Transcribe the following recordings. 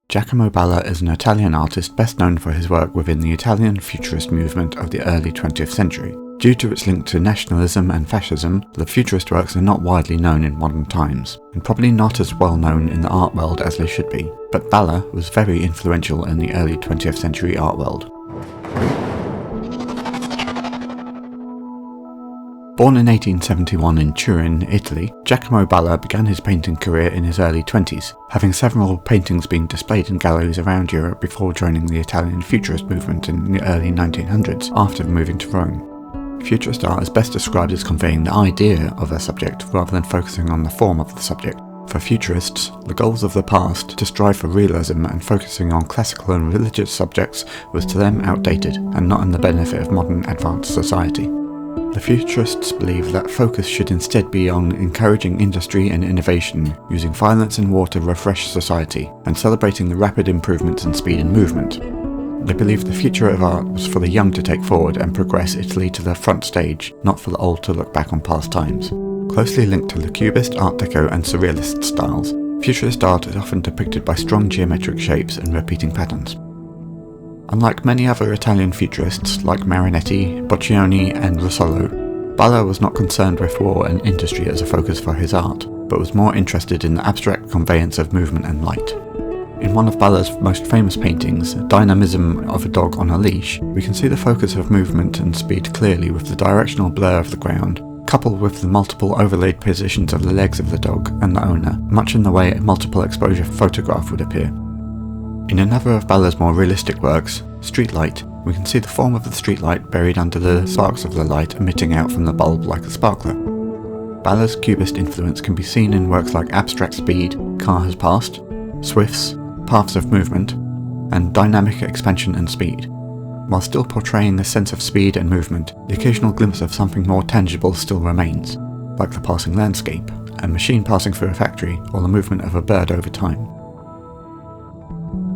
Giacomo Balla is an Italian artist best known for his work within the Italian Futurist movement of the early 20th century. Due to its link to nationalism and fascism, the Futurist works are not widely known in modern times, and probably not as well known in the art world as they should be, but Balla was very influential in the early 20th century art world. Born in 1871 in Turin, Italy, Giacomo Balla began his painting career in his early 20s, having several paintings being displayed in galleries around Europe before joining the Italian Futurist movement in the early 1900s after moving to Rome. Futurist art is best described as conveying the idea of a subject rather than focusing on the form of the subject. For Futurists, the goals of the past to strive for realism and focusing on classical and religious subjects was to them outdated and not in the benefit of modern advanced society. The Futurists believe that focus should instead be on encouraging industry and innovation, using violence and war to refresh society, and celebrating the rapid improvements in speed and movement. They believed the future of art was for the young to take forward and progress Italy to the front stage, not for the old to look back on past times. Closely linked to the Cubist, Art Deco and Surrealist styles, Futurist art is often depicted by strong geometric shapes and repeating patterns. Unlike many other Italian Futurists like Marinetti, Boccioni and Russolo, Balla was not concerned with war and industry as a focus for his art, but was more interested in the abstract conveyance of movement and light. In one of Balla's most famous paintings, Dynamism of a Dog on a Leash, we can see the focus of movement and speed clearly with the directional blur of the ground, coupled with the multiple overlaid positions of the legs of the dog and the owner, much in the way a multiple exposure photograph would appear. In another of Balla's more realistic works, Streetlight, we can see the form of the streetlight buried under the sparks of the light emitting out from the bulb like a sparkler. Balla's Cubist influence can be seen in works like Abstract Speed, Car Has Passed, Swifts, Paths of Movement, and Dynamic Expansion and Speed. While still portraying a sense of speed and movement, the occasional glimpse of something more tangible still remains, like the passing landscape, a machine passing through a factory, or the movement of a bird over time.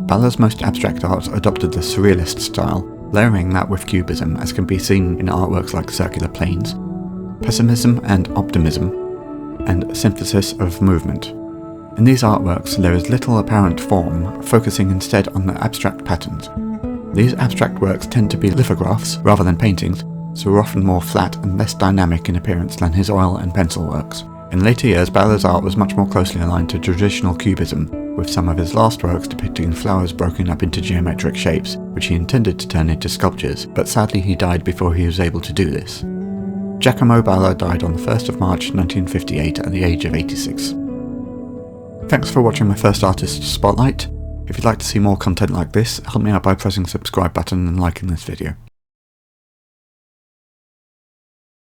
Balla's most abstract art adopted the Surrealist style, layering that with Cubism, as can be seen in artworks like Circular Planes, Pessimism and Optimism, and Synthesis of Movement. In these artworks there is little apparent form, focusing instead on the abstract patterns. These abstract works tend to be lithographs rather than paintings, so are often more flat and less dynamic in appearance than his oil and pencil works. In later years, Balla's art was much more closely aligned to traditional Cubism, with some of his last works depicting flowers broken up into geometric shapes, which he intended to turn into sculptures, but sadly he died before he was able to do this. Giacomo Balla died on the 1st of March 1958 at the age of 86. Thanks for watching my first artist spotlight. If you'd like to see more content like this, help me out by pressing the subscribe button and liking this video.